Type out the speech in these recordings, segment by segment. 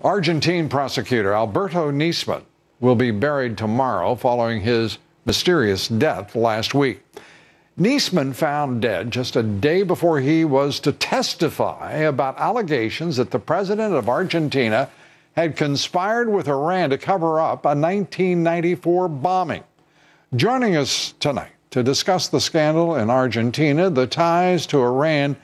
Argentine prosecutor Alberto Nisman will be buried tomorrow following his mysterious death last week. Nisman found dead just a day before he was to testify about allegations that the president of Argentina had conspired with Iran to cover up a 1994 bombing. Joining us tonight to discuss the scandal in Argentina, the ties to Iran,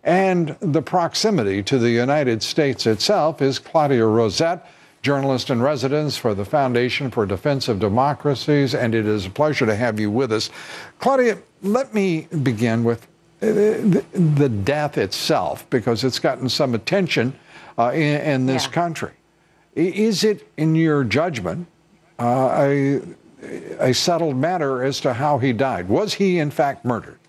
and the proximity to the United States itself is Claudia Rosett, journalist in residence for the Foundation for Defense of Democracies, and it is a pleasure to have you with us. Claudia, let me begin with the death itself, because it's gotten some attention in this country. Is it, in your judgment, a settled matter as to how he died? Was he, in fact, murdered?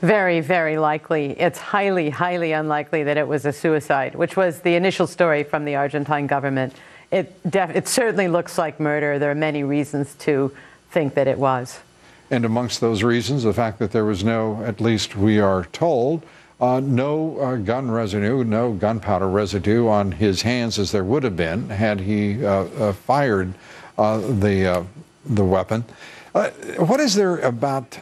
Very, very likely. It's highly, highly unlikely that it was a suicide, which was the initial story from the Argentine government. It certainly looks like murder. There are many reasons to think that it was. And amongst those reasons, the fact that there was no, at least we are told, no gun residue, no gunpowder residue on his hands as there would have been had he fired the weapon. What is there about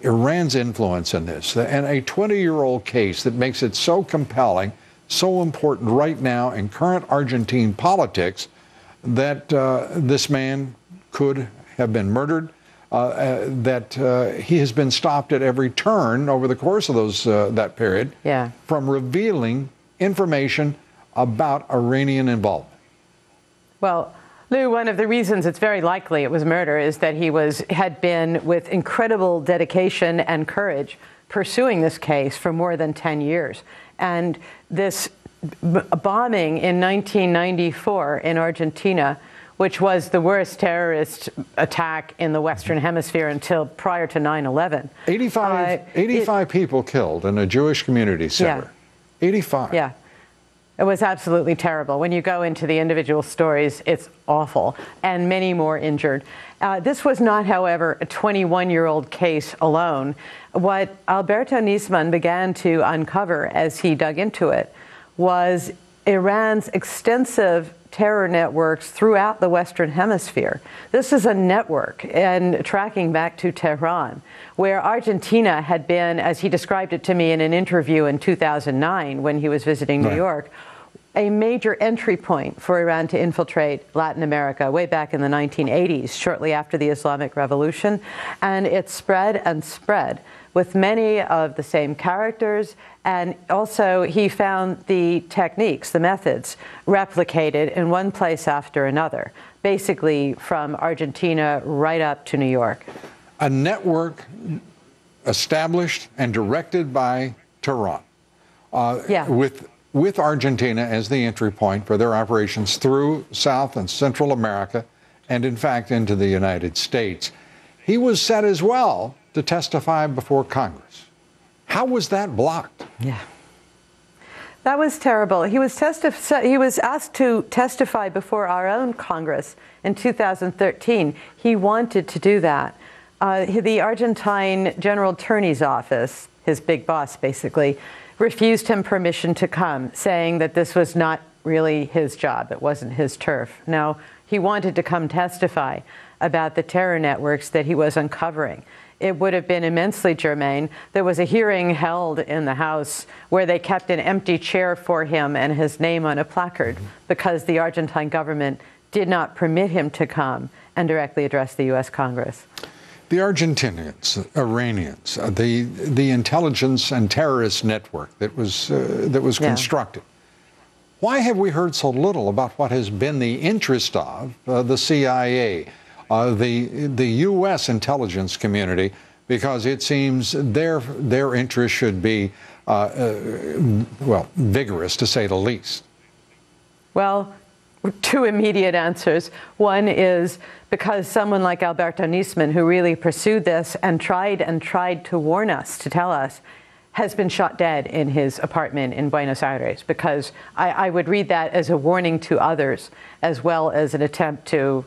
Iran's influence in this, and a 20-year-old case that makes it so compelling, so important right now in current Argentine politics, that this man could have been murdered, that he has been stopped at every turn over the course of that period from revealing information about Iranian involvement? Well, Lou, one of the reasons it's very likely it was murder is that he had been, with incredible dedication and courage, pursuing this case for more than 10 years. And this bombing in 1994 in Argentina, which was the worst terrorist attack in the Western Hemisphere until prior to 9/11. 85 people killed in a Jewish community center. Yeah. 85. Yeah. It was absolutely terrible. When you go into the individual stories, it's awful, and many more injured. This was not, however, a 21-year-old case alone. What Alberto Nisman began to uncover as he dug into it was Iran's extensive terror networks throughout the Western Hemisphere. This is a network, and tracking back to Tehran, where Argentina had been, as he described it to me in an interview in 2009 when he was visiting New York, a major entry point for Iran to infiltrate Latin America way back in the 1980s, shortly after the Islamic Revolution. And it spread and spread with many of the same characters. And also he found the techniques, the methods, replicated in one place after another, basically from Argentina right up to New York. A network established and directed by Tehran. With Argentina as the entry point for their operations through South and Central America, and in fact into the United States. He was set as well to testify before Congress. How was that blocked? Yeah. That was terrible. He was asked to testify before our own Congress in 2013. He wanted to do that. The Argentine General Attorney's Office, his big boss basically, refused him permission to come, saying that this was not really his job. It wasn't his turf. Now, he wanted to come testify about the terror networks that he was uncovering. It would have been immensely germane. There was a hearing held in the House where they kept an empty chair for him and his name on a placard because the Argentine government did not permit him to come and directly address the U.S. Congress. The Argentinians, Iranians, the intelligence and terrorist network that was constructed. Why have we heard so little about what has been the interest of the CIA, the U.S. intelligence community? Because it seems their interest should be, well, vigorous to say the least. Well, two immediate answers. One is because someone like Alberto Nisman, who really pursued this and tried to warn us, to tell us, has been shot dead in his apartment in Buenos Aires, because I would read that as a warning to others as well as an attempt to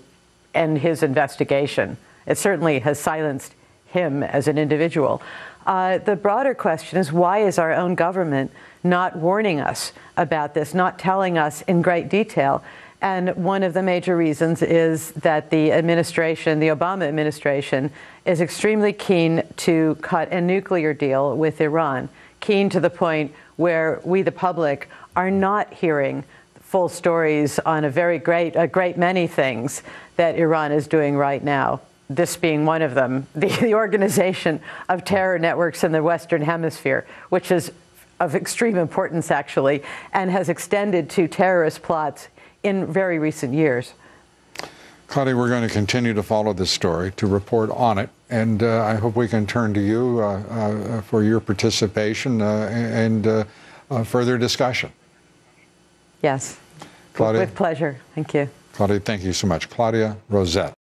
end his investigation. It certainly has silenced him as an individual. The broader question is, why is our own government not warning us about this, not telling us in great detail? And one of the major reasons is that the administration, the Obama administration, is extremely keen to cut a nuclear deal with Iran, keen to the point where we, the public, are not hearing full stories on a great many things that Iran is doing right now. This being one of them, the organization of terror networks in the Western Hemisphere, which is of extreme importance, actually, and has extended to terrorist plots in very recent years. Claudia, we're going to continue to follow this story, to report on it, and I hope we can turn to you for your participation and further discussion. Yes, Claudia, with pleasure. Thank you. Claudia, thank you so much. Claudia Rosett.